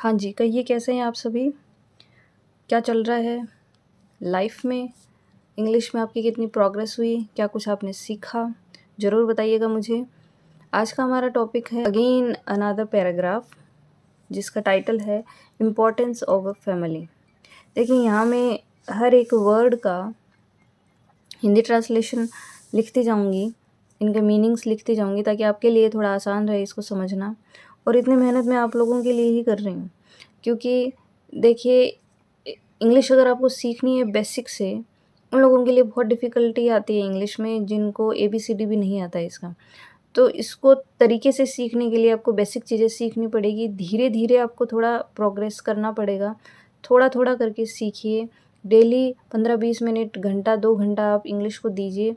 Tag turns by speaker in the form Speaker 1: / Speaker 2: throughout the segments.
Speaker 1: हाँ जी, कहिए कैसे हैं आप सभी? क्या चल रहा है लाइफ़ में? इंग्लिश में आपकी कितनी प्रोग्रेस हुई? क्या कुछ आपने सीखा? ज़रूर बताइएगा मुझे। आज का हमारा टॉपिक है अगेन अनदर पैराग्राफ, जिसका टाइटल है इम्पोर्टेंस ऑफ अ फैमिली। देखिए यहाँ मैं हर एक वर्ड का हिंदी ट्रांसलेशन लिखती जाऊँगी, इनके मीनिंग्स लिखती जाऊँगी ताकि आपके लिए थोड़ा आसान रहे इसको समझना। और इतनी मेहनत मैं आप लोगों के लिए ही कर रही हूँ, क्योंकि देखिए इंग्लिश अगर आपको सीखनी है बेसिक से, उन लोगों के लिए बहुत डिफ़िकल्टी आती है इंग्लिश में जिनको ABCD भी नहीं आता है इसका। तो इसको तरीके से सीखने के लिए आपको बेसिक चीज़ें सीखनी पड़ेगी, धीरे-धीरे आपको थोड़ा प्रोग्रेस करना पड़ेगा। थोड़ा-थोड़ा करके सीखिए, डेली 15-20 मिनट, घंटा, 2 घंटा आप इंग्लिश को दीजिए।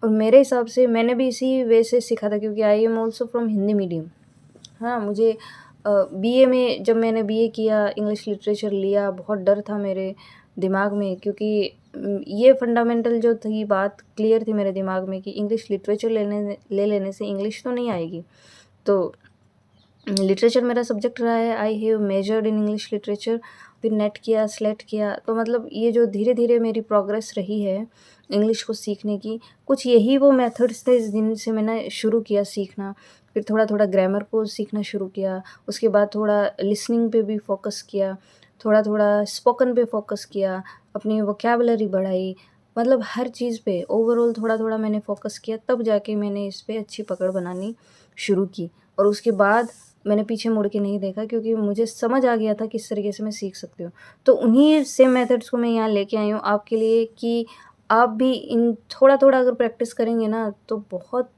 Speaker 1: और मेरे हिसाब से मैंने भी इसी वे से सीखा था, क्योंकि I am also from Hindi medium. हाँ, मुझे BA में जब मैंने BA किया, इंग्लिश लिटरेचर लिया, बहुत डर था मेरे दिमाग में, क्योंकि ये फंडामेंटल जो थी बात क्लियर थी मेरे दिमाग में कि इंग्लिश लिटरेचर ले लेने से इंग्लिश तो नहीं आएगी। तो लिटरेचर मेरा सब्जेक्ट रहा है, I have measured in English literature, फिर नेट किया, स्लेट किया। तो मतलब ये जो धीरे-धीरे मेरी प्रोग्रेस रही है इंग्लिश को सीखने की, कुछ यही वो मेथड्स थे जिनसे मैंने शुरू किया सीखना। फिर थोड़ा-थोड़ा ग्रामर को सीखना शुरू किया, उसके बाद थोड़ा लिसनिंग पे भी फ़ोकस किया, थोड़ा-थोड़ा स्पोकन पे फ़ोकस किया, अपनी वोकैब्युलरी बढ़ाई, मतलब हर चीज़ पे ओवरऑल थोड़ा-थोड़ा मैंने फ़ोकस किया, तब जाके मैंने इस पे अच्छी पकड़ बनानी शुरू की। और उसके बाद मैंने पीछे मुड़ के नहीं देखा, क्योंकि मुझे समझ आ गया था किस तरीके से मैं सीख सकती हूँ। तो उन्हीं सेम मेथड्स को मैं यहाँ लेके आई हूँ आपके लिए कि आप भी इन थोड़ा-थोड़ा अगर प्रैक्टिस करेंगे ना, तो बहुत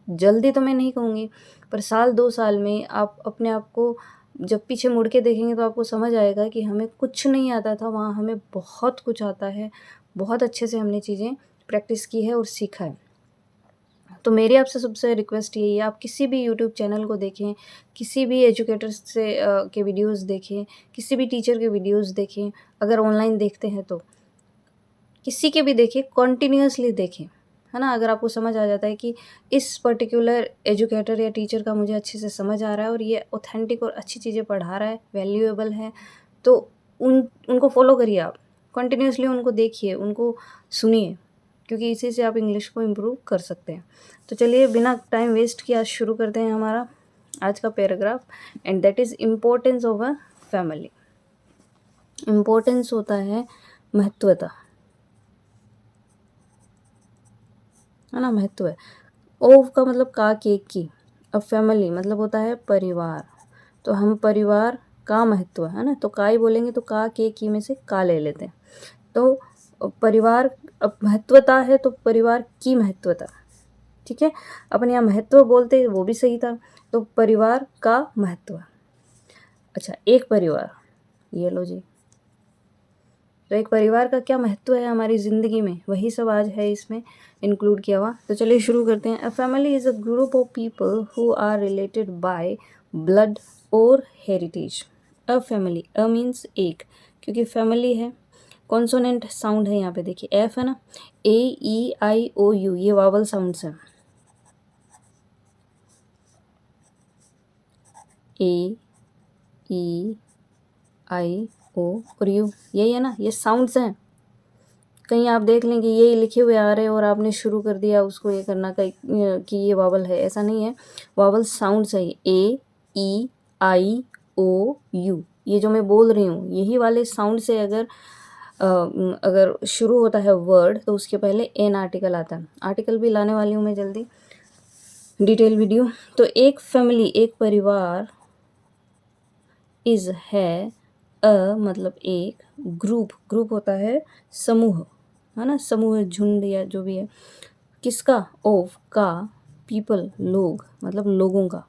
Speaker 1: जल्दी तो मैं नहीं कहूँगी, पर साल 2 साल में आप अपने आप को जब पीछे मुड़ के देखेंगे तो आपको समझ आएगा कि हमें कुछ नहीं आता था, वहाँ हमें बहुत कुछ आता है। बहुत अच्छे से हमने चीज़ें प्रैक्टिस की है और सीखा है। तो मेरी आपसे सबसे रिक्वेस्ट यही है, आप किसी भी यूट्यूब चैनल को देखें, किसी भी एजुकेटर्स से के वीडियोज़ देखें, किसी भी टीचर के वीडियोज़ देखें, अगर ऑनलाइन देखते हैं तो किसी के भी देखें, कंटिन्यूअसली देखें, है ना? अगर आपको समझ आ जाता है कि इस पर्टिकुलर एजुकेटर या टीचर का मुझे अच्छे से समझ आ रहा है और ये ऑथेंटिक और अच्छी चीज़ें पढ़ा रहा है, वैल्यूएबल है, तो उनको फॉलो करिए आप। कंटिन्यूअसली उनको देखिए, उनको सुनिए, क्योंकि इसी से आप इंग्लिश को इम्प्रूव कर सकते हैं। तो चलिए बिना टाइम वेस्ट किए आज शुरू करते हैं हमारा आज का paragraph, and that is importance of a family. Importance होता है महत्वता, है ना? महत्व है। ओव का मतलब का, केक की। अब फैमिली मतलब होता है परिवार। तो हम परिवार का महत्व, है ना? तो का ही बोलेंगे तो का, के, की में से का ले लेते हैं। तो परिवार, अब महत्वता है तो परिवार की महत्वता, ठीक है? अपन यहाँ महत्व बोलते वो भी सही था, तो परिवार का महत्व। अच्छा, एक परिवार, ये लो जी। तो एक परिवार का क्या महत्व है हमारी ज़िंदगी में, वही सब आज है इसमें इंक्लूड किया हुआ। तो चलिए शुरू करते हैं। A family is a group of people who are related by blood और heritage. A family, a means एक, क्योंकि फैमिली है, कॉन्सोनेंट साउंड है यहाँ पे, देखिए एफ है ना, AEIOU, ये वावल साउंड्स हैं। AEIO और यू, यही है ना, ये साउंड्स हैं। कहीं आप देख लें कि ये लिखे हुए आ रहे हैं और आपने शुरू कर दिया उसको ये करना कि ये वावल है, ऐसा नहीं है। वावल साउंड्स है, AEIOU, ये जो मैं बोल रही हूँ यही वाले साउंड से अगर शुरू होता है वर्ड तो उसके पहले एन आर्टिकल आता है। आर्टिकल भी लाने वाली हूँ मैं जल्दी, डिटेल वीडियो। तो एक फैमिली, एक परिवार, इज़ है, अ मतलब एक, ग्रुप, ग्रुप होता है समूह, है ना? समूह, झुंड या जो भी है, किसका? ऑफ का, पीपल लोग, मतलब लोगों का,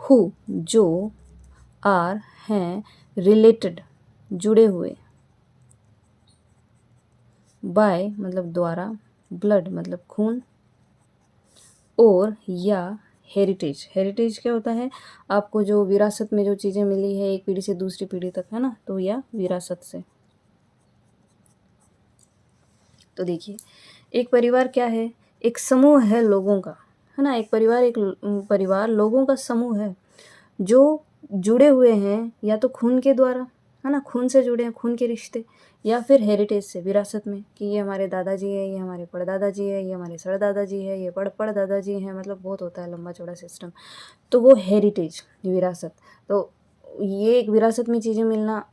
Speaker 1: हु जो, आर हैं, रिलेटेड जुड़े हुए, बाय मतलब द्वारा, ब्लड मतलब खून, और या हेरिटेज। हेरिटेज क्या होता है? आपको जो विरासत में जो चीज़ें मिली है एक पीढ़ी से दूसरी पीढ़ी तक, है ना? तो या विरासत से। तो देखिए एक परिवार क्या है? एक समूह है लोगों का, है ना? एक परिवार, परिवार लोगों का समूह है जो जुड़े हुए हैं या तो खून के द्वारा, है ना, खून से जुड़े हैं, खून के रिश्ते, या फिर हेरिटेज से, विरासत में, कि ये हमारे दादाजी है, ये हमारे परदादाजी है, ये हमारे सरदादाजी है, ये परदादाजी हैं, मतलब बहुत होता है लंबा चौड़ा सिस्टम। तो वो हेरिटेज, विरासत, तो ये एक विरासत में चीज़ें मिलना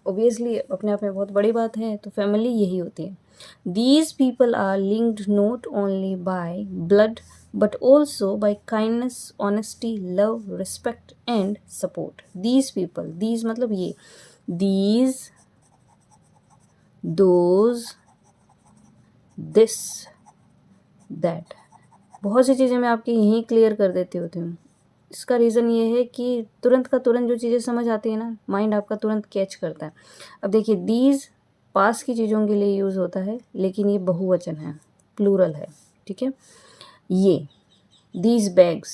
Speaker 1: ऑब्वियसली अपने आप में बहुत बड़ी बात है। तो फैमिली यही होती है। These people are linked not only by blood but also by kindness, honesty, love, respect and support. These people, these मतलब ये, these, those, this, that, बहुत सी चीज़ें मैं आपकी यहीं क्लियर कर देती होती हूँ। इसका रीज़न ये है कि तुरंत का तुरंत जो चीज़ें समझ आती है ना, माइंड आपका तुरंत कैच करता है। अब देखिए, दीज पास की चीज़ों के लिए यूज़ होता है, लेकिन ये बहुवचन है, प्लूरल है, ठीक है। ये दीज बैग्स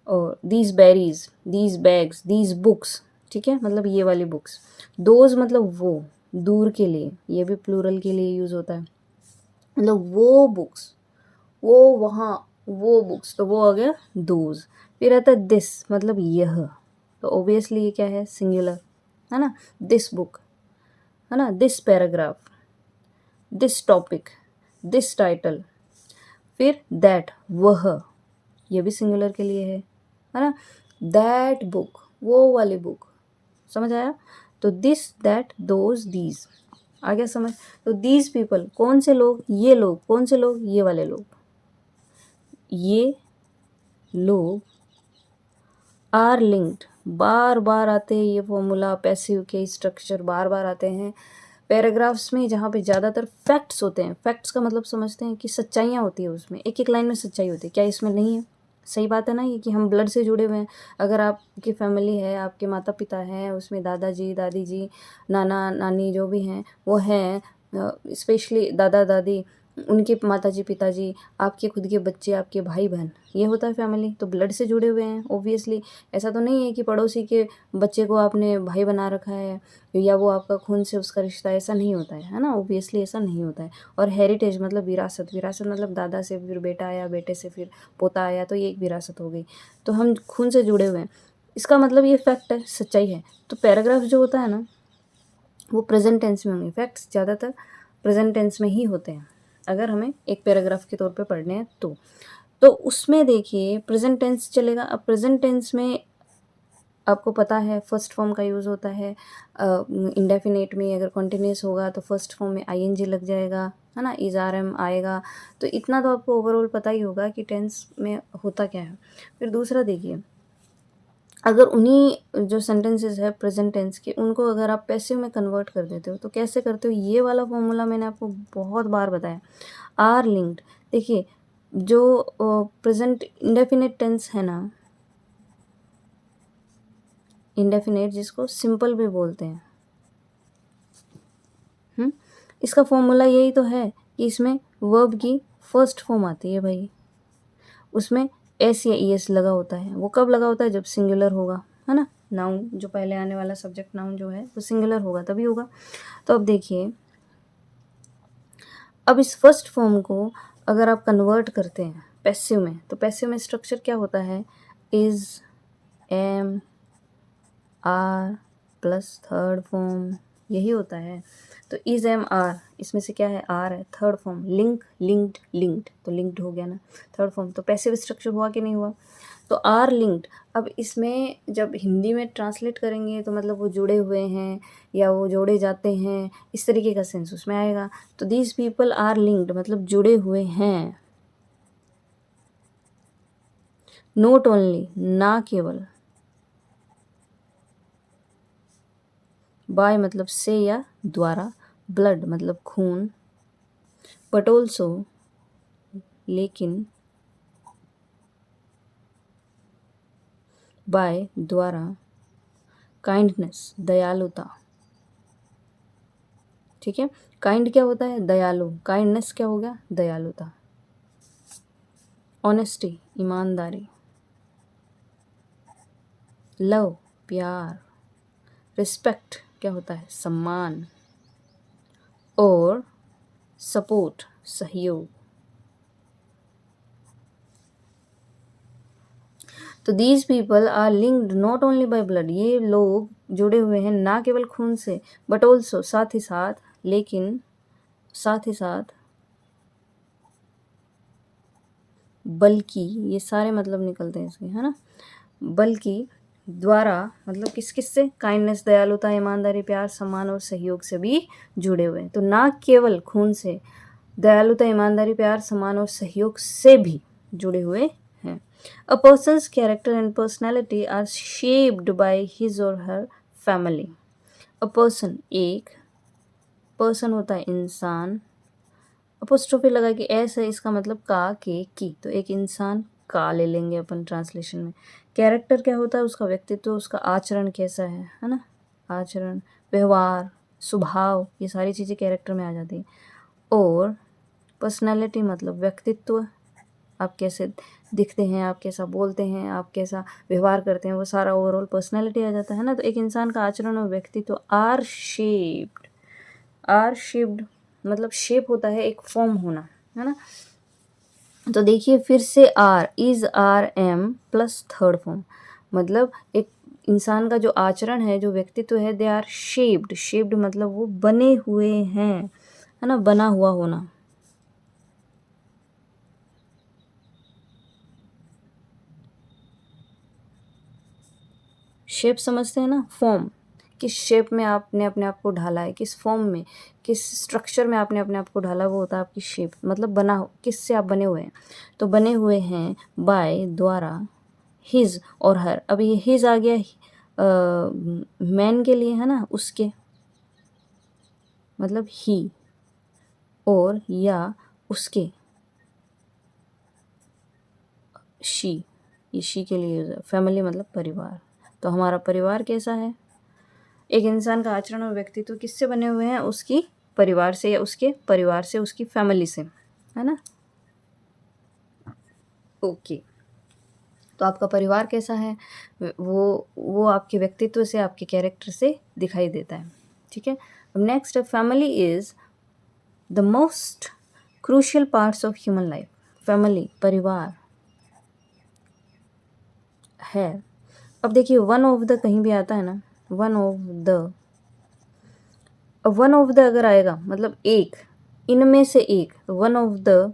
Speaker 1: और these berries, these bags, these books, ठीक है, मतलब ये वाली बुक्स। दोज मतलब वो, दूर के लिए, ये भी प्लूरल के लिए यूज़ होता है, मतलब वो बुक्स, वो वहाँ, वो बुक्स, तो वो आ गया दोज। फिर आता है दिस, मतलब यह, तो ओबियसली ये क्या है, सिंगुलर, है ना। दिस बुक, है ना, this paragraph, this topic, this title. फिर दैट, वह, ये भी सिंगुलर के लिए है ना। दैट बुक, वो वाली बुक, समझ आया। तो दिस, दैट, दोज, दीज, आ गया समझ। तो दीज पीपल, कौन से लोग, ये लोग, कौन से लोग, ये वाले लोग, ये लोग आर लिंक्ड, बार बार आते हैं ये फॉर्मूला, पैसिव के स्ट्रक्चर बार बार आते हैं पैराग्राफ्स में, जहाँ पे ज़्यादातर फैक्ट्स होते हैं। फैक्ट्स का मतलब समझते हैं कि सच्चाइयाँ होती है उसमें, एक एक लाइन में सच्चाई होती है। क्या इसमें नहीं है? सही बात है ना, ये कि हम ब्लड से जुड़े हुए हैं। अगर आपकी फैमिली है, आपके माता पिता हैं, उसमें दादाजी, दादी जी, नाना नानी जो भी हैं वो हैं, स्पेशली दादा दादी, उनके माताजी पिताजी, आपके खुद के बच्चे, आपके भाई बहन, ये होता है फैमिली। तो ब्लड से जुड़े हुए हैं ऑब्वियसली। ऐसा तो नहीं है कि पड़ोसी के बच्चे को आपने भाई बना रखा है या वो आपका खून से उसका रिश्ता, ऐसा नहीं होता है ना, ऑब्वियसली ऐसा नहीं होता है। और हेरिटेज मतलब विरासत, विरासत मतलब दादा से फिर बेटा आया, बेटे से फिर पोता आया, तो ये एक विरासत हो गई। तो हम खून से जुड़े हुए हैं, इसका मतलब ये फैक्ट है, सच्चाई है। तो पैराग्राफ जो होता है ना, वो प्रेजेंट टेंस में होंगे। फैक्ट्स ज़्यादातर प्रेजेंट टेंस में ही होते हैं, अगर हमें एक पैराग्राफ के तौर पे पढ़ने हैं तो उसमें देखिए प्रेजेंट टेंस चलेगा। अब प्रेजेंट टेंस में आपको पता है फर्स्ट फॉर्म का यूज़ होता है। इंडेफिनेट में अगर कॉन्टिन्यूस होगा तो फर्स्ट फॉर्म में आईएनजी लग जाएगा, है ना, इज आर एम आएगा। तो इतना तो आपको ओवरऑल पता ही होगा कि टेंस में होता क्या है। फिर दूसरा देखिए, अगर उन्हीं जो सेंटेंसेस है प्रेजेंट टेंस के, उनको अगर आप पैसिव में कन्वर्ट कर देते हो तो कैसे करते हो? ये वाला फॉर्मूला मैंने आपको बहुत बार बताया, आर लिंक्ड। देखिए, जो प्रेजेंट इंडेफिनिट टेंस है ना, इंडेफिनिट जिसको सिंपल भी बोलते हैं, इसका फॉर्मूला यही तो है कि इसमें वर्ब की फर्स्ट फॉर्म आती है भाई, उसमें एस या ई एस लगा होता है। वो कब लगा होता है? जब सिंगुलर होगा, है ना, नाउन जो पहले आने वाला सब्जेक्ट नाउन जो है वो सिंगुलर होगा तभी होगा। तो अब देखिए, अब इस फर्स्ट फॉर्म को अगर आप कन्वर्ट करते हैं पैसिव में, तो पैसिव में स्ट्रक्चर क्या होता है? Is, am, are plus third form, यही होता है। तो इज, एम, आर, इसमें से क्या है? आर है। Third form link, linked, linked, तो लिंक्ड हो गया ना थर्ड फॉर्म। तो पैसिव स्ट्रक्चर हुआ कि नहीं हुआ? तो आर लिंक्ड। अब इसमें जब हिंदी में ट्रांसलेट करेंगे तो मतलब वो जुड़े हुए हैं या वो जोड़े जाते हैं, इस तरीके का सेंस उसमें आएगा। तो दीज पीपल आर लिंक्ड मतलब जुड़े हुए हैं। नोट ओनली, ना केवल, बाय मतलब से या द्वारा, ब्लड मतलब खून, बट ऑल्सो लेकिन, बाय द्वारा, काइंडनेस दयालुता, ठीक है। काइंड क्या होता है? दयालु। काइंडनेस क्या हो गया? दयालुता। ऑनेस्टी ईमानदारी, लव प्यार, रिस्पेक्ट क्या होता है? सम्मान, और सपोर्ट सहयोग। तो these people are linked not only by blood, ये लोग जुड़े हुए हैं ना केवल खून से, बट ऑल्सो साथ ही साथ, लेकिन साथ ही साथ, बल्कि, ये सारे मतलब निकलते हैं इसके, है ना, बल्कि द्वारा, मतलब किस किस से, काइंडनेस, दयालुता, ईमानदारी, प्यार, सम्मान और सहयोग से भी जुड़े हुए हैं। तो ना केवल खून से, दयालुता, ईमानदारी, प्यार, सम्मान और सहयोग से भी जुड़े हुए हैं। A persons character and personality are shaped by his or her family. A person, एक पर्सन होता है इंसान, अपोस्ट्रोफी लगा के एस है, इसका मतलब का, के, की, तो एक इंसान का ले लेंगे अपन ट्रांसलेशन में। कैरेक्टर क्या होता है, उसका व्यक्तित्व, उसका आचरण कैसा है ना, आचरण, व्यवहार, स्वभाव, ये सारी चीज़ें कैरेक्टर में आ जाती हैं। और पर्सनैलिटी मतलब व्यक्तित्व, आप कैसे दिखते हैं, आप कैसा बोलते हैं, आप कैसा व्यवहार करते हैं, वो सारा ओवरऑल पर्सनैलिटी आ जाता है ना। तो एक इंसान का आचरण और व्यक्तित्व आर शेप्ड मतलब शेप होता है एक फॉर्म होना, है ना। तो देखिए फिर से are, is, are, am plus third form, मतलब एक इंसान का जो आचरण है, जो व्यक्तित्व है, दे आर शेप्ड मतलब वो बने हुए हैं, है ना, बना हुआ होना। शेप समझते हैं ना, फॉर्म, किस शेप में आपने अपने आप को ढाला है, किस फॉर्म में, किस स्ट्रक्चर में आपने अपने आप को ढाला, वो होता है आपकी शेप, मतलब बना, किससे आप बने हुए हैं। तो बने हुए हैं बाय, द्वारा, हिज और हर। अब ये हिज आ गया मैन के लिए, है ना, उसके मतलब ही, और या उसके, शी, ये शी के लिए यूज है। फैमिली मतलब परिवार। तो हमारा परिवार कैसा है, एक इंसान का आचरण और व्यक्तित्व किससे बने हुए हैं, उसकी परिवार से, या उसके परिवार से, उसकी फैमिली से, है ना। ओके, तो आपका परिवार कैसा है, वो आपके व्यक्तित्व से, आपके कैरेक्टर से दिखाई देता है, ठीक है। अब नेक्स्ट है, family is the most crucial parts of human life. Family, परिवार है। अब देखिए वन ऑफ द कहीं भी आता है ना, one of the, one of the अगर आएगा मतलब एक, इनमें से एक, तो वन ऑफ द,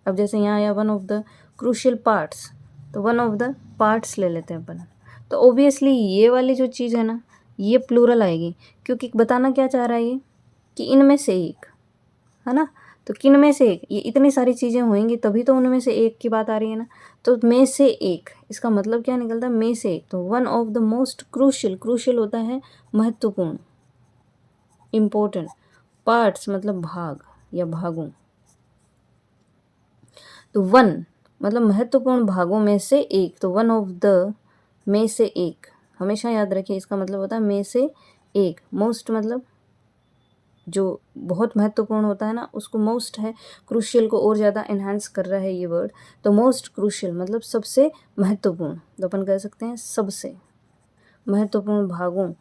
Speaker 1: अब जैसे यहाँ आया one of the crucial parts, तो वन ऑफ द पार्ट्स ले लेते हैं अपन। तो ओबियसली ये वाली जो चीज़ है ना, ये प्लूरल आएगी, क्योंकि बताना क्या चाह रहा है ये, कि इनमें से एक, है ना। तो किन में से एक, ये इतनी सारी चीज़ें होंगी तभी तो उनमें से एक की बात आ रही है ना। तो में से एक, इसका मतलब क्या निकलता है, में से एक। तो one of the most crucial होता है महत्वपूर्ण, इम्पोर्टेंट, पार्ट्स मतलब भाग या भागों। तो वन मतलब महत्वपूर्ण भागों में से एक, तो वन ऑफ द, में से एक, हमेशा याद रखिए, इसका मतलब होता है में से एक। मोस्ट मतलब जो बहुत महत्वपूर्ण होता है ना, उसको मोस्ट है, क्रूशियल को और ज़्यादा इन्हांस कर रहा है ये वर्ड। तो मोस्ट क्रूशियल मतलब सबसे महत्वपूर्ण, तो अपन कह सकते हैं सबसे महत्वपूर्ण भागों,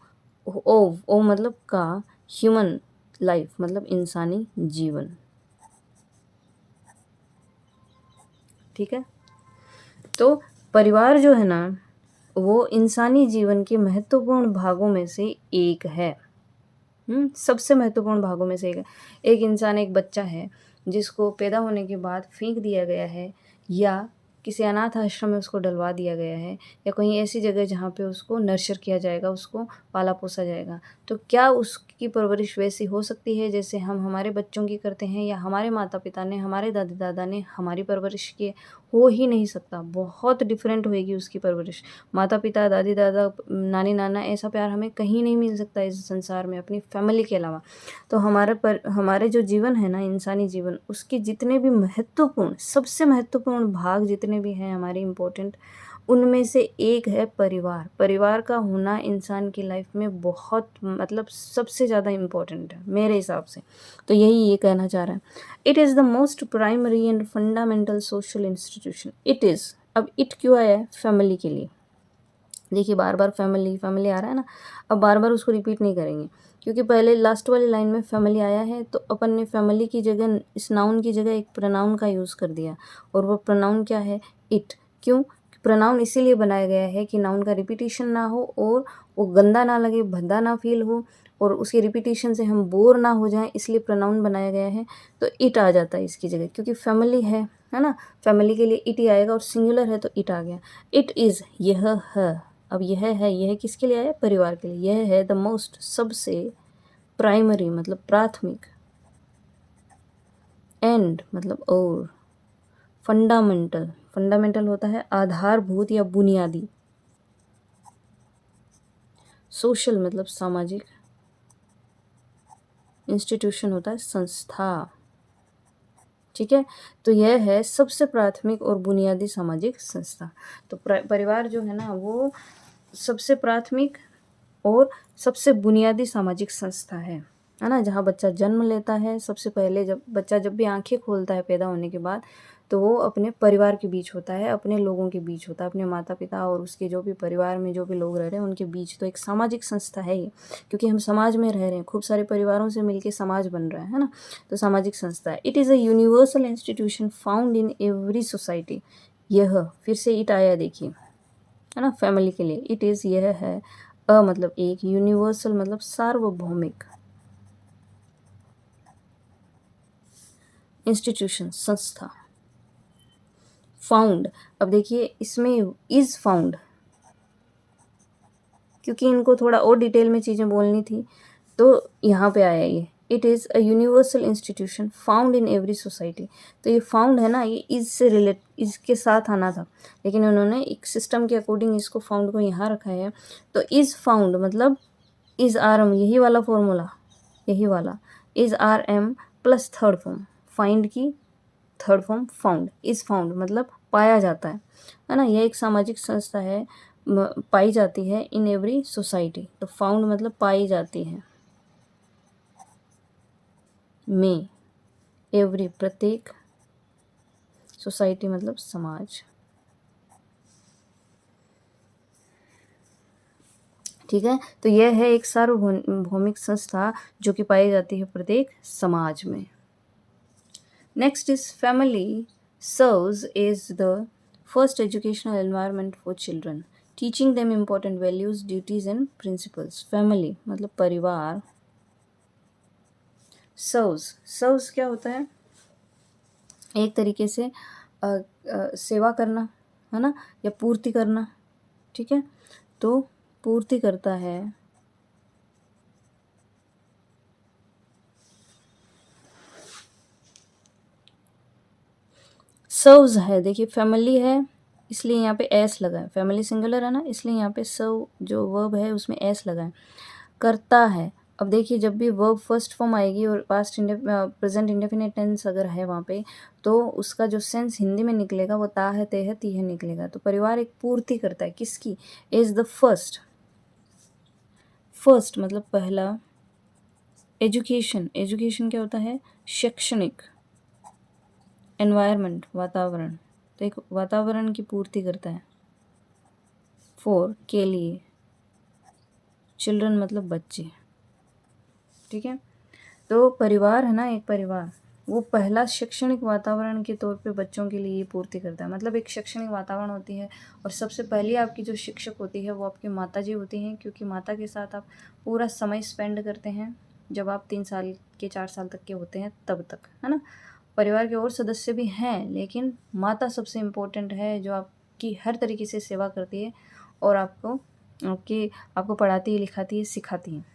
Speaker 1: ओ मतलब का, ह्यूमन लाइफ मतलब इंसानी जीवन, ठीक है। तो परिवार जो है ना, वो इंसानी जीवन के महत्वपूर्ण भागों में से एक है। सबसे महत्वपूर्ण भागों में से एक है। एक इंसान, एक बच्चा है जिसको पैदा होने के बाद फेंक दिया गया है, या किसी अनाथ आश्रम में उसको डलवा दिया गया है, या कहीं ऐसी जगह जहाँ पे उसको नर्चर किया जाएगा, उसको पाला पोसा जाएगा। तो क्या उसकी परवरिश वैसी हो सकती है जैसे हम हमारे बच्चों की करते हैं, या हमारे माता पिता ने, हमारे दादी दादा ने हमारी परवरिश की? हो ही नहीं सकता, बहुत डिफरेंट होएगी उसकी परवरिश। माता पिता, दादी दादा, नानी नाना, ऐसा प्यार हमें कहीं नहीं मिल सकता इस संसार में अपनी फैमिली के अलावा। तो हमारे जो जीवन है ना, इंसानी जीवन, उसके जितने भी महत्वपूर्ण, सबसे महत्वपूर्ण भाग जितने भी हैं हमारे इम्पोर्टेंट, उनमें से एक है परिवार। परिवार का होना इंसान की लाइफ में बहुत मतलब सबसे ज़्यादा इम्पोर्टेंट है मेरे हिसाब से। तो यही ये कहना चाह रहा है। It is the most primary and fundamental social institution. It is, अब इट क्यों आया है, फैमिली के लिए। देखिए बार बार फैमिली फैमिली आ रहा है ना, अब बार बार उसको रिपीट नहीं करेंगे, क्योंकि पहले लास्ट वाली लाइन में फैमिली आया है, तो अपन ने फैमिली की जगह, इस नाउन की जगह एक प्रोनाउन का यूज़ कर दिया, और वो प्रोनाउन क्या है, इट। क्यों? प्रोनाउन इसीलिए बनाया गया है कि नाउन का रिपीटिशन ना हो और वो गंदा ना लगे, भद्दा ना फील हो और उसके रिपीटिशन से हम बोर ना हो जाएं, इसलिए प्रोनाउन बनाया गया है। तो इट आ जाता है इसकी जगह, क्योंकि फैमिली है ना, फैमिली के लिए इट ही आएगा और सिंगुलर है तो इट आ गया। इट इज़, यह है। अब यह है, यह किसके लिए आया? परिवार के लिए। यह है द मोस्ट, सबसे, प्राइमरी मतलब प्राथमिक, एंड मतलब और, फंडामेंटल, फंडामेंटल होता है आधारभूत या बुनियादी, सोशल मतलब सामाजिक, इंस्टीट्यूशन होता है संस्था। ठीक है, तो यह है सबसे प्राथमिक और बुनियादी सामाजिक संस्था। तो परिवार जो है ना वो सबसे प्राथमिक और सबसे बुनियादी सामाजिक संस्था है ना। जहाँ बच्चा जन्म लेता है, सबसे पहले जब भी आंखें खोलता है पैदा होने के बाद, तो वो अपने परिवार के बीच होता है, अपने लोगों के बीच होता है, अपने माता पिता और उसके जो भी परिवार में जो भी लोग रह रहे हैं उनके बीच। तो एक सामाजिक संस्था है ये, क्योंकि हम समाज में रह रहे हैं, खूब सारे परिवारों से मिलके समाज बन रहा है ना। तो सामाजिक संस्था है। It is a universal institution found in every society. यह फिर से इट आया, देखिए, है ना, फैमिली के लिए। इट इज़, यह है, अ मतलब एक, यूनिवर्सल मतलब सार्वभौमिक, इंस्टीट्यूशन संस्था, फाउंड। अब देखिए इसमें इज़ फाउंड, क्योंकि इनको थोड़ा और डिटेल में चीज़ें बोलनी थी तो यहाँ पे आया ये। It is a universal institution found in every society. तो ये फाउंड है ना, ये इज़ से रिलेट, इसके साथ आना था, लेकिन उन्होंने एक सिस्टम के अकॉर्डिंग इसको फाउंड को यहाँ रखा है। तो इज़ फाउंड मतलब इज़ आर एम, यही वाला फॉर्मूला, यही वाला is are am plus third form, find की third form found. Is found मतलब पाया जाता है ना। यह एक सामाजिक संस्था है, पाई जाती है इन एवरी सोसाइटी। तो फाउंड मतलब पाई जाती है, में, एवरी प्रत्येक, सोसाइटी मतलब समाज। ठीक है, तो यह है एक सार्वभौमिक संस्था जो कि पाई जाती है प्रत्येक समाज में। Next is family serves as the first educational environment for children, teaching them important values, duties and principles. Family मतलब परिवार, serves क्या होता है? एक तरीके से सेवा करना, है ना, या पूर्ति करना। ठीक है, तो पूर्ति करता है, सर्व्स है। देखिए फैमिली है इसलिए यहाँ पे एस लगा है, फैमिली सिंगुलर है ना, इसलिए यहाँ पे सर्व जो वर्ब है उसमें एस लगा है। करता है, अब देखिए जब भी वर्ब फर्स्ट फॉर्म आएगी और पास्ट प्रेजेंट इंडेफिनिट टेंस अगर है वहाँ पे, तो उसका जो सेंस हिंदी में निकलेगा वो ता है, ते है, ती है निकलेगा। तो परिवार एक पूर्ति करता है किसकी? इज द फर्स्ट, फर्स्ट मतलब पहला, एजुकेशन क्या होता है? शैक्षणिक, एनवायरनमेंट वातावरण, तो एक वातावरण की पूर्ति करता है, फोर के लिए, चिल्ड्रन मतलब बच्चे। ठीक है, तो परिवार है ना, एक परिवार वो पहला शैक्षणिक वातावरण के तौर पे बच्चों के लिए पूर्ति करता है। मतलब एक शैक्षणिक वातावरण होती है और सबसे पहली आपकी जो शिक्षक होती है वो आपकी माता जी होती हैं, क्योंकि माता के साथ आप पूरा समय स्पेंड करते हैं जब आप 3 साल के 4 साल तक के होते हैं तब तक, है ना। परिवार के और सदस्य भी हैं लेकिन माता सबसे इम्पोर्टेंट है, जो आपकी हर तरीके से सेवा करती है और आपको पढ़ाती है, लिखाती है, सिखाती है।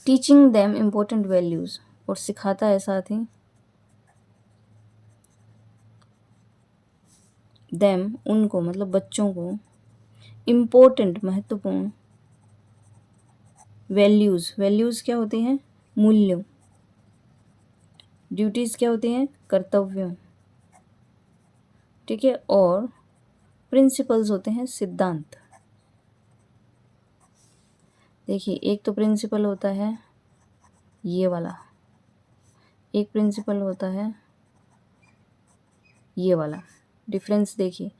Speaker 1: टीचिंग देम इम्पोर्टेंट वैल्यूज़, और सिखाता है साथ ही, देम उनको मतलब बच्चों को, इम्पोर्टेंट महत्वपूर्ण, वैल्यूज़ क्या होते हैं? मूल्यों। ड्यूटीज़ क्या होती हैं? कर्तव्यों। ठीक है, और प्रिंसिपल्स होते हैं सिद्धांत। देखिए एक तो प्रिंसिपल होता है ये वाला, एक प्रिंसिपल होता है ये वाला। डिफरेंस देखिए,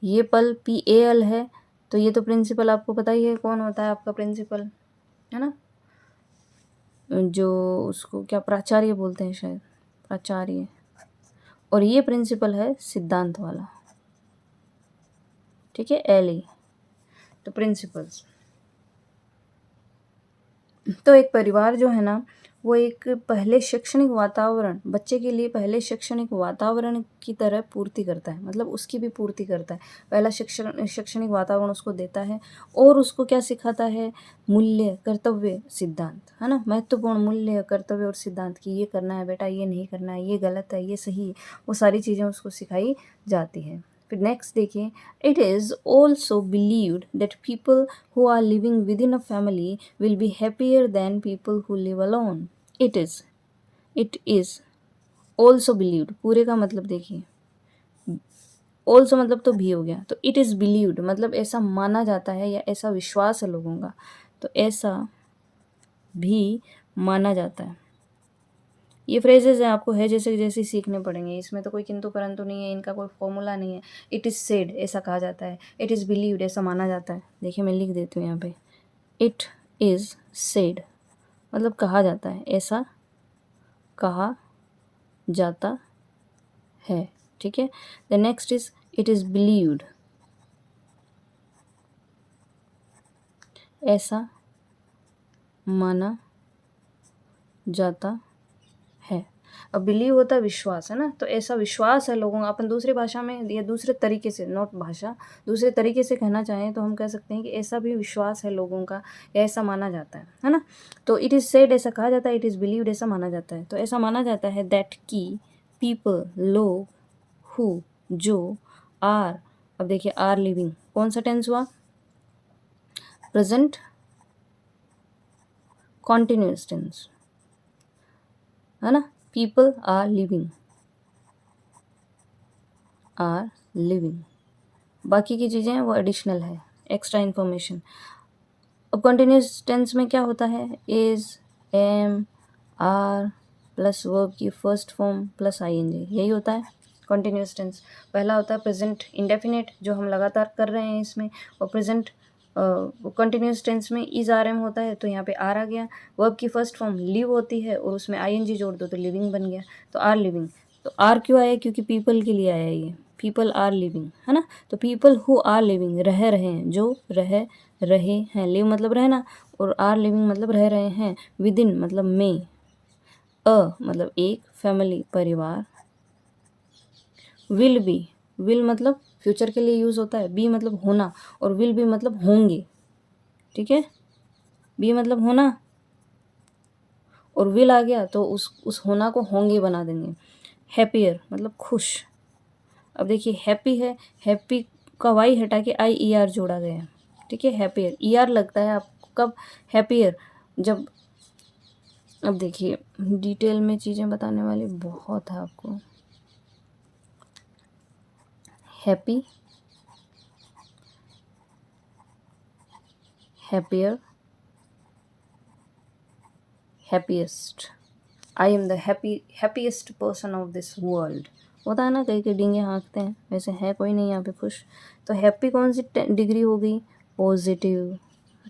Speaker 1: ये पल PAL है तो ये तो प्रिंसिपल आपको पता ही है कौन होता है आपका प्रिंसिपल, है ना, जो उसको क्या प्राचार्य बोलते हैं शायद, प्राचार्य। और ये प्रिंसिपल है सिद्धांत वाला। ठीक है, एली। तो प्रिंसिपल्स, तो एक परिवार जो है ना, वो एक पहले शैक्षणिक वातावरण, बच्चे के लिए पहले शैक्षणिक वातावरण की तरह पूर्ति करता है, मतलब उसकी भी पूर्ति करता है। पहला शैक्षणिक वातावरण उसको देता है और उसको क्या सिखाता है, मूल्य, कर्तव्य, सिद्धांत, है ना, महत्वपूर्ण मूल्य, कर्तव्य और सिद्धांत की ये करना है बेटा, ये नहीं करना है, ये गलत है, ये सही है, वो सारी चीज़ें उसको सिखाई जाती है। फिर नेक्स्ट देखिए, it is also believed that people who are living within a family will be happier than people who live alone. It is also believed, पूरे का मतलब देखिए, also मतलब तो भी हो गया, तो it is believed मतलब ऐसा माना जाता है या ऐसा विश्वास है लोगों का, तो ऐसा भी माना जाता है। ये फ्रेजेस हैं, आपको है जैसे जैसे सीखने पड़ेंगे, इसमें तो कोई किंतु परंतु नहीं है, इनका कोई फॉर्मूला नहीं है। इट इज़ सेड, ऐसा कहा जाता है। इट इज़ बिलीव्ड, ऐसा माना जाता है। देखिए मैं लिख देती हूँ यहाँ पे, इट इज़ सेड मतलब कहा जाता है, ऐसा कहा जाता है, ठीक है। The next is it is believed, ऐसा माना जाता है। अब बिलीव होता है विश्वास, है ना, तो ऐसा विश्वास है लोगों का। अपन दूसरी भाषा में या दूसरे तरीके से, नॉट भाषा, दूसरे तरीके से कहना चाहें तो हम कह सकते हैं कि ऐसा भी विश्वास है लोगों का या ऐसा माना जाता है ना। तो इट इज़ सेड ऐसा कहा जाता है, इट इज़ बिलीव्ड ऐसा माना जाता है। तो ऐसा माना जाता है दैट की पीपल, लोग, हु, जो, आर, अब देखिए आर लिविंग, कौन सा टेंस हुआ, प्रेजेंट कॉन्टिन्यूअस टेंस, है ना। पीपल आर लिविंग, बाकी की चीज़ें हैं वो एडिशनल है, एक्स्ट्रा इन्फॉर्मेशन। अब कंटिन्यूस टेंस में क्या होता है, is, am, are plus verb की फर्स्ट फॉर्म प्लस आईएनजी, यही होता है कंटिन्यूस टेंस। पहला होता है प्रेजेंट इंडेफिनिट जो हम लगातार कर रहे हैं इसमें, और प्रेजेंट कंटिन्यूस टेंस में इज़ आर एम होता है, तो यहाँ पे आर आ गया। वर्ब की फर्स्ट फॉर्म लिव होती है और उसमें आईएनजी जोड़ दो तो लिविंग बन गया, तो आर लिविंग। तो आर क्यों आया, क्योंकि पीपल के लिए आया ये, पीपल आर लिविंग, है ना। तो पीपल हु आर लिविंग, रह रहे हैं, जो रह रहे हैं, लिव मतलब रहना, और आर लिविंग मतलब रह रहे हैं, विद इन मतलब में, अ मतलब एक, फैमिली परिवार, विल बी, विल मतलब फ्यूचर के लिए यूज़ होता है, बी मतलब होना, और विल बी मतलब होंगे, ठीक है। बी मतलब होना और विल आ गया तो उस होना को होंगे बना देंगे। हैप्पियर मतलब खुश। अब देखिए हैप्पी है, हैप्पी का वाई हटा के आई ई आर जोड़ा गया है, ठीक है। हैप्पियर ई आर लगता है आपको कब, हैप्पियर जब, अब देखिए डिटेल में चीज़ें बताने वाली बहुत है आपको। Happy, happier, happiest, I am the happiest person of this world, होता है ना, कई कई डींगे हाँकते हैं, वैसे है कोई नहीं यहाँ पे खुश। तो हैप्पी कौन सी डिग्री हो गई, पॉजिटिव,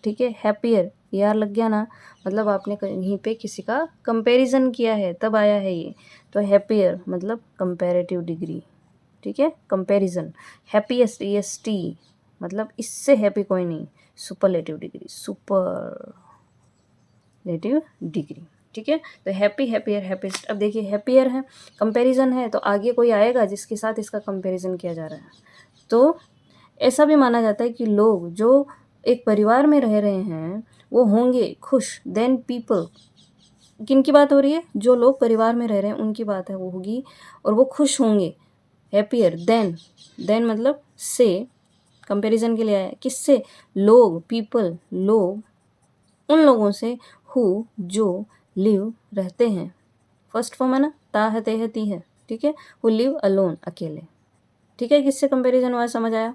Speaker 1: ठीक है। हैप्पियर यार लग गया ना, मतलब आपने कहीं पे किसी का कंपैरिजन किया है तब आया है ये, तो हैप्पियर मतलब कंपैरेटिव डिग्री, ठीक है, कंपैरिजन। हैप्पीएस्ट एस टी मतलब इससे हैप्पी कोई नहीं, सुपरलेटिव डिग्री, सुपरलेटिव डिग्री, ठीक है। तो हैप्पी, हैप्पियर, हैप्पीएस्ट। अब देखिए हैप्पियर है, कंपैरिजन है, तो आगे कोई आएगा जिसके साथ इसका कंपैरिजन किया जा रहा है। तो ऐसा भी माना जाता है कि लोग जो एक परिवार में रह रहे हैं वो होंगे खुश, देन पीपल, किन की बात हो रही है, जो लोग परिवार में रह रहे हैं उनकी बात है, वो होगी और वो खुश होंगे। हैप्पियर देन मतलब से, कंपैरिजन के लिए आया, किससे, लोग, पीपल लोग, उन लोगों से, हु जो, लिव रहते हैं, फर्स्ट फॉर्म है ना, ता है, ते है, ती है, ठीक है। हु लिव अलोन अकेले, ठीक है। किससे कंपैरिजन हुआ, समझ आया।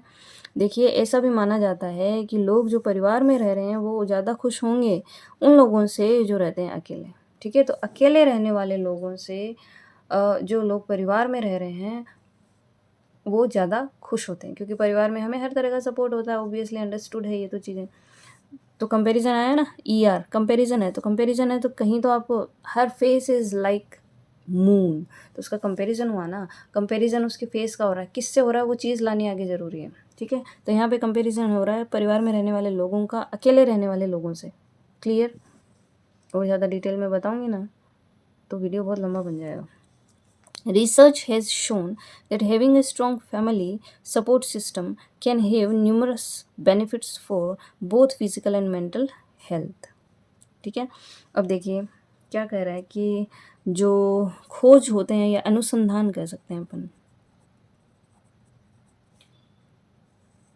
Speaker 1: देखिए ऐसा भी माना जाता है कि लोग जो परिवार में रह रहे हैं वो ज़्यादा खुश होंगे उन लोगों से जो रहते हैं अकेले, ठीक है। तो अकेले रहने वाले लोगों से जो लोग परिवार में रह रहे हैं वो ज़्यादा खुश होते हैं, क्योंकि परिवार में हमें हर तरह का सपोर्ट होता है, ऑब्वियसली अंडरस्टूड है ये तो चीज़ें। तो कंपैरिजन आया ना, ई आर कंपैरिजन है, तो कंपैरिजन है तो कहीं तो आपको, हर फेस इज़ लाइक मून, तो उसका कंपैरिजन हुआ ना, कंपैरिजन उसके फेस का हो रहा है, किससे हो रहा है वो चीज़ लानी आगे ज़रूरी है, ठीक है। तो यहाँ पे कंपैरिजन हो रहा है परिवार में रहने वाले लोगों का अकेले रहने वाले लोगों से। क्लियर? और ज़्यादा डिटेल में बताऊँगी ना तो वीडियो बहुत लंबा बन जाएगा। Research has shown that having a strong family support system can have numerous benefits for both physical and mental health. ठीक है। अब देखिए क्या कह रहा है कि जो खोज होते हैं या अनुसंधान कह सकते हैं अपन,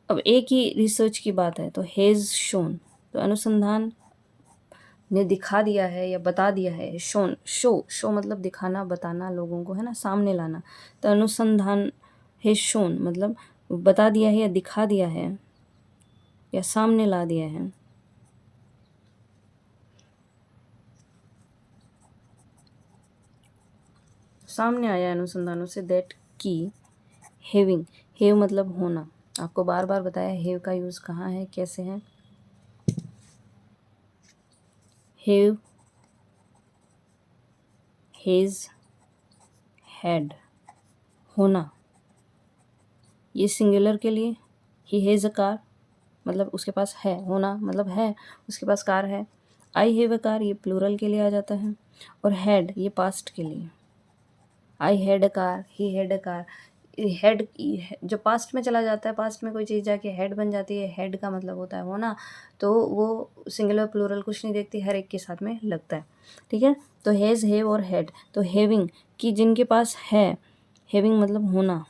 Speaker 1: अब एक ही रिसर्च की बात है तो हैज़ शोन, तो अनुसंधान ने दिखा दिया है या बता दिया है। शोन, शो मतलब दिखाना, बताना लोगों को, है ना, सामने लाना। तो अनुसंधान है शोन मतलब बता दिया है या दिखा दिया है या सामने ला दिया है। सामने आया अनुसंधानों से दैट की हैविंग, हैव मतलब होना, आपको बार बार बताया हैव का यूज़ कहाँ है, कैसे है। हैव, हैज़, हैड, होना, ये सिंगुलर के लिए। ही हैज़ अ कार मतलब उसके पास है, होना मतलब है, उसके पास कार है। आई हैव अ कार ये प्लूरल के लिए आ जाता है। और हैड ये पास्ट के लिए। I had a car, he had a car. Head जो पास्ट में चला जाता है, पास्ट में कोई चीज़ जाके हेड बन जाती है, हेड का मतलब होता है होना, तो वो सिंगुलर प्लूरल कुछ नहीं देखती, हर एक के साथ में लगता है। ठीक है। तो हैज़, हैव और हैड। तो हैविंग कि जिनके पास है, हैविंग मतलब होना।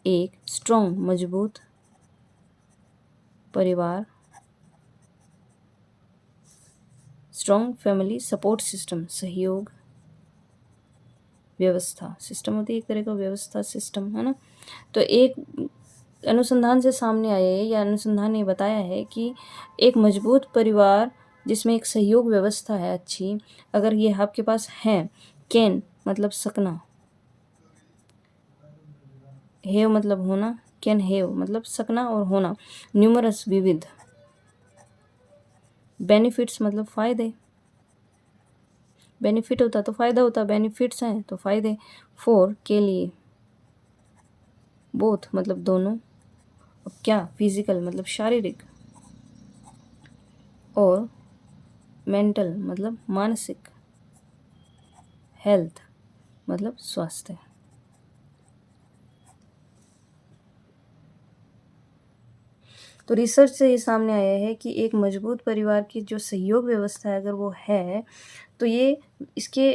Speaker 1: एक स्ट्रॉन्ग मजबूत परिवार, स्ट्रॉन्ग फैमिली सपोर्ट सिस्टम सहयोग व्यवस्था, सिस्टम होती है एक तरह का व्यवस्था, सिस्टम, है ना। तो एक अनुसंधान से सामने आया है या अनुसंधान ने बताया है कि एक मजबूत परिवार जिसमें एक सहयोग व्यवस्था है अच्छी, अगर ये आपके पास है, कैन मतलब सकना, हैव मतलब होना, कैन हैव मतलब सकना और होना, न्यूमरस विविध, बेनिफिट्स मतलब फ़ायदे, बेनिफिट होता तो फ़ायदा होता, बेनिफिट्स हैं तो फ़ायदे, फॉर के लिए, बोथ मतलब दोनों, अब क्या, फिजिकल मतलब शारीरिक, और मेंटल मतलब मानसिक, हेल्थ मतलब स्वास्थ्य। तो रिसर्च से ये सामने आया है कि एक मजबूत परिवार की जो सहयोग व्यवस्था है अगर वो है तो ये इसके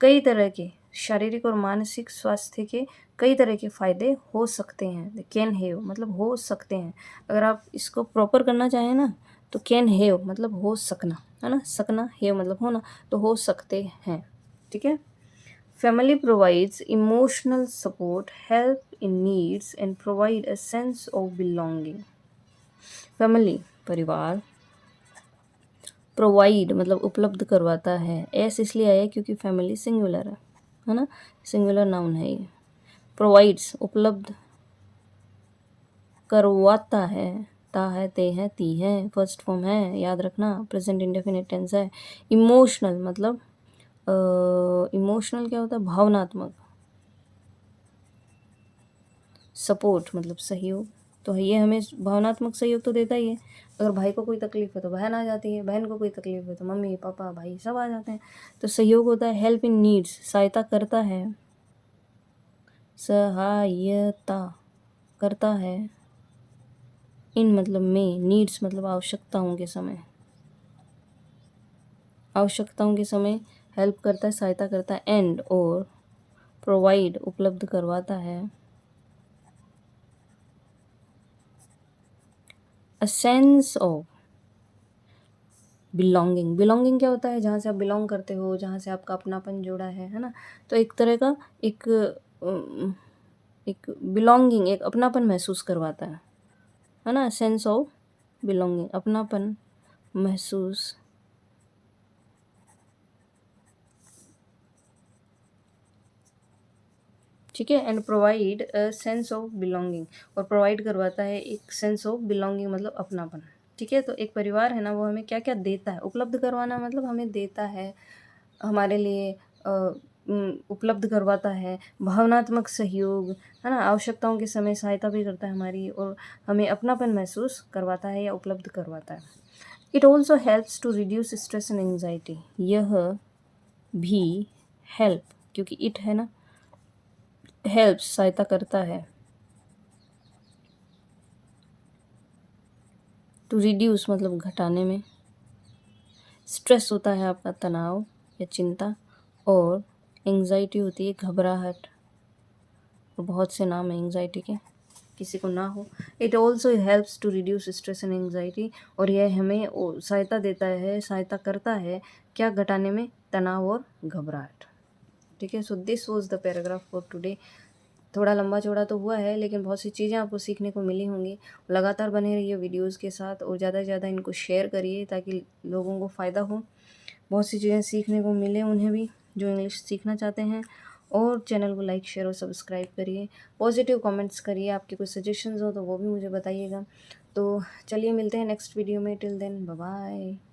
Speaker 1: कई तरह के शारीरिक और मानसिक स्वास्थ्य के कई तरह के फ़ायदे हो सकते हैं। कैन हैव मतलब हो सकते हैं, अगर आप इसको प्रॉपर करना चाहें ना तो कैन हैव मतलब हो सकना, है ना, सकना, हैव मतलब होना, तो हो सकते हैं। ठीक है। Family provides emotional support, help in needs and provide a sense of belonging. Family परिवार, प्रोवाइड मतलब उपलब्ध करवाता है, एस इसलिए आया क्योंकि फैमिली सिंगुलर है ना, सिंगुलर नाउन है ये। प्रोवाइड्स उपलब्ध करवाता है, ता है, ते है, ती है, फर्स्ट फॉर्म है, याद रखना, प्रेजेंट इंडेफिनिट टेंस है। इमोशनल मतलब इमोशनल क्या होता है, भावनात्मक, सपोर्ट मतलब सहयोग, तो ये हमें भावनात्मक सहयोग तो देता ही है। अगर भाई को कोई तकलीफ है तो बहन आ जाती है, बहन को कोई तकलीफ है तो मम्मी पापा भाई सब आ जाते हैं। तो सहयोग होता है, हेल्प इन नीड्स सहायता करता है, सहायता करता है, इन मतलब में, नीड्स मतलब आवश्यकताओं के समय, आवश्यकताओं के समय हेल्प करता है, सहायता करता है, एंड और प्रोवाइड उपलब्ध करवाता है, a sense of belonging. Belonging क्या होता है, जहाँ से आप बिलोंग करते हो, जहाँ से आपका अपनापन जुड़ा है ना। तो एक तरह का एक एक बिलोंगिंग, एक अपनापन महसूस करवाता है ना, सेंस ऑफ बिलोंगिंग अपनापन महसूस। ठीक है। And provide a sense of belonging, और प्रोवाइड करवाता है एक सेंस ऑफ बिलोंगिंग मतलब अपनापन। ठीक है। तो एक परिवार है ना वो हमें क्या क्या देता है, उपलब्ध करवाना मतलब हमें देता है, हमारे लिए उपलब्ध करवाता है, भावनात्मक सहयोग, है ना, आवश्यकताओं के समय सहायता भी करता है हमारी, और हमें अपनापन महसूस करवाता है या उपलब्ध करवाता है। It also helps to reduce stress and anxiety. यह भी हेल्प, क्योंकि इट है ना, हेल्प्स सहायता करता है, टू रिड्यूस मतलब घटाने में, स्ट्रेस होता है आपका तनाव या चिंता, और एंग्जाइटी होती है घबराहट, और बहुत से नाम है एंग्जाइटी के, किसी को ना हो। It also helps to reduce stress and anxiety, और यह हमें सहायता देता है, सहायता करता है क्या घटाने में, तनाव और घबराहट। ठीक है, so this was the paragraph for today. थोड़ा लंबा चौड़ा तो हुआ है, लेकिन बहुत सी चीज़ें आपको सीखने को मिली होंगी। लगातार बने रहिए वीडियोज़ के साथ, और ज़्यादा से ज़्यादा इनको शेयर करिए ताकि लोगों को फ़ायदा हो, बहुत सी चीज़ें सीखने को मिले उन्हें भी जो इंग्लिश सीखना चाहते हैं। और चैनल को लाइक, शेयर और सब्सक्राइब करिए, पॉजिटिव कमेंट्स करिए, आपके कुछ सजेशंस हो तो वो भी मुझे बताइएगा। तो चलिए मिलते हैं नेक्स्ट वीडियो में, टिल देन बाय बाय।